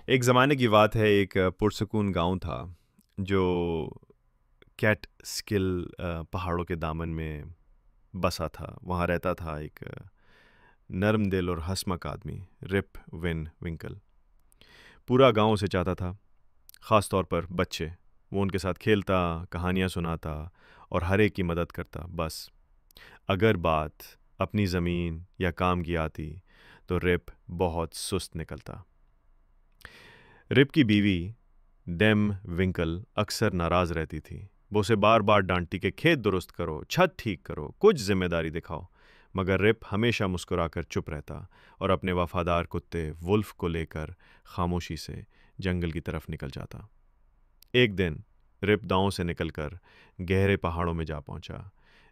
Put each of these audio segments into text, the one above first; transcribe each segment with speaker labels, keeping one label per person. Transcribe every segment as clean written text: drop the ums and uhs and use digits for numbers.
Speaker 1: एक ज़माने की बात है, एक पुरसकून गाँव था, जो कैट स्किल पहाड़ों के दामन में बसा था। वहाँ रहता था एक नर्म दिल और हँसमुख आदमी, रिप विन विंकल। पूरा गाँव उसे चाहता था, ख़ास तौर पर बच्चे। वो उनके साथ खेलता, कहानियाँ सुनाता और हर एक की मदद करता। बस अगर बात अपनी ज़मीन या काम की आती, तो रिप बहुत सुस्त निकलता। रिप की बीवी डेम विंकल अक्सर नाराज़ रहती थी। वो उसे बार बार डांटती कि खेत दुरुस्त करो, छत ठीक करो, कुछ जिम्मेदारी दिखाओ। मगर रिप हमेशा मुस्कुराकर चुप रहता और अपने वफादार कुत्ते वुल्फ को लेकर खामोशी से जंगल की तरफ निकल जाता। एक दिन रिप गांव से निकलकर गहरे पहाड़ों में जा पहुंचा।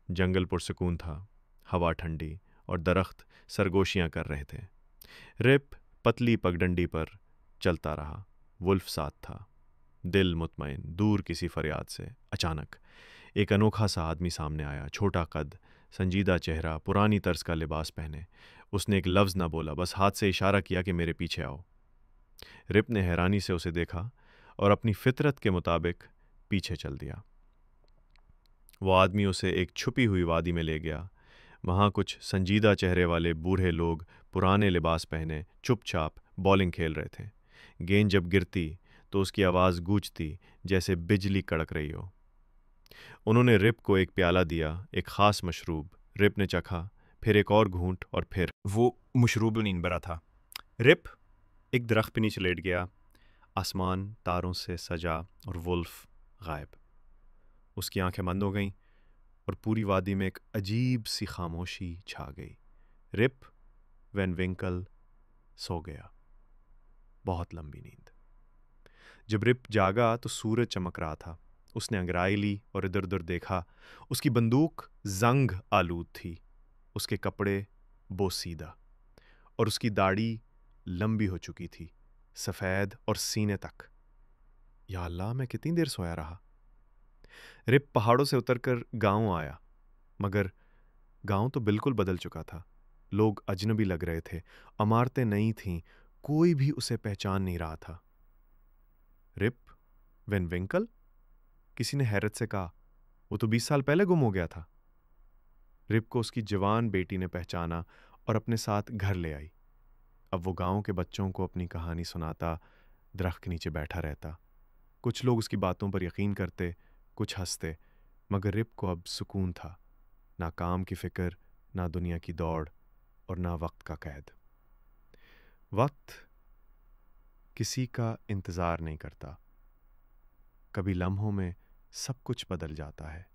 Speaker 1: जंगल पुरसकून था, हवा ठंडी और दरख्त सरगोशियां कर रहे थे। रिप पतली पगडंडी पर चलता रहा। वुल्फ साथ था, दिल मुतमईन, दूर किसी फरियाद से। अचानक एक अनोखा सा आदमी सामने आया, छोटा कद, संजीदा चेहरा, पुरानी तर्ज का लिबास पहने। उसने एक लफ्ज़ न बोला, बस हाथ से इशारा किया कि मेरे पीछे आओ। रिप ने हैरानी से उसे देखा और अपनी फितरत के मुताबिक पीछे चल दिया। वो आदमी उसे एक छुपी हुई वादी में ले गया। वहाँ कुछ संजीदा चेहरे वाले बूढ़े लोग पुराने लिबास पहने चुपचाप बॉलिंग खेल रहे थे। गेंद जब गिरती तो उसकी आवाज़ गूंजती जैसे बिजली कड़क रही हो। उन्होंने रिप को एक प्याला दिया, एक ख़ास मशरूब। रिप ने चखा, फिर एक और घूंट और फिर।
Speaker 2: वो मशरूब नींद भरा था। रिप एक दरख्त पे नीचे लेट गया।
Speaker 1: आसमान तारों से सजा और वुल्फ गायब। उसकी आंखें बंद हो गईं और पूरी वादी में एक अजीब सी खामोशी छा गई। रिप वैन विंकल सो गया, बहुत लंबी नींद। जब रिप जागा तो सूरज चमक रहा था। उसने अंगड़ाई ली और इधर उधर देखा। उसकी बंदूक जंग आलूद थी, उसके कपड़े बोसीदा और उसकी दाढ़ी लंबी हो चुकी थी, सफ़ेद और सीने तक। या अल्लाह, मैं कितनी देर सोया रहा। रिप पहाड़ों से उतरकर गांव आया, मगर गांव तो बिल्कुल बदल चुका था। लोग अजनबी लग रहे थे, इमारतें नई थीं, कोई भी उसे पहचान नहीं रहा था। Rip Van Winkle? किसी ने हैरत से कहा। वो तो 20 साल पहले गुम हो गया था। रिप को उसकी जवान बेटी ने पहचाना और अपने साथ घर ले आई। अब वो गांव के बच्चों को अपनी कहानी सुनाता, दरख्त के नीचे बैठा रहता। कुछ लोग उसकी बातों पर यकीन करते, कुछ हंसते, मगर रिप को अब सुकून था। ना काम की फिक्र, ना दुनिया की दौड़ और ना वक्त का कैद। वक्त किसी का इंतज़ार नहीं करता। कभी लम्हों में सब कुछ बदल जाता है,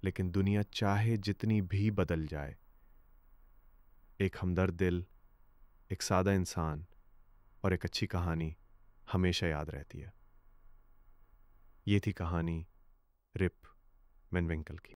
Speaker 1: लेकिन दुनिया चाहे जितनी भी बदल जाए, एक हमदर्द दिल, एक सादा इंसान और एक अच्छी कहानी हमेशा याद रहती है। ये थी कहानी रिप वेन विंकल की।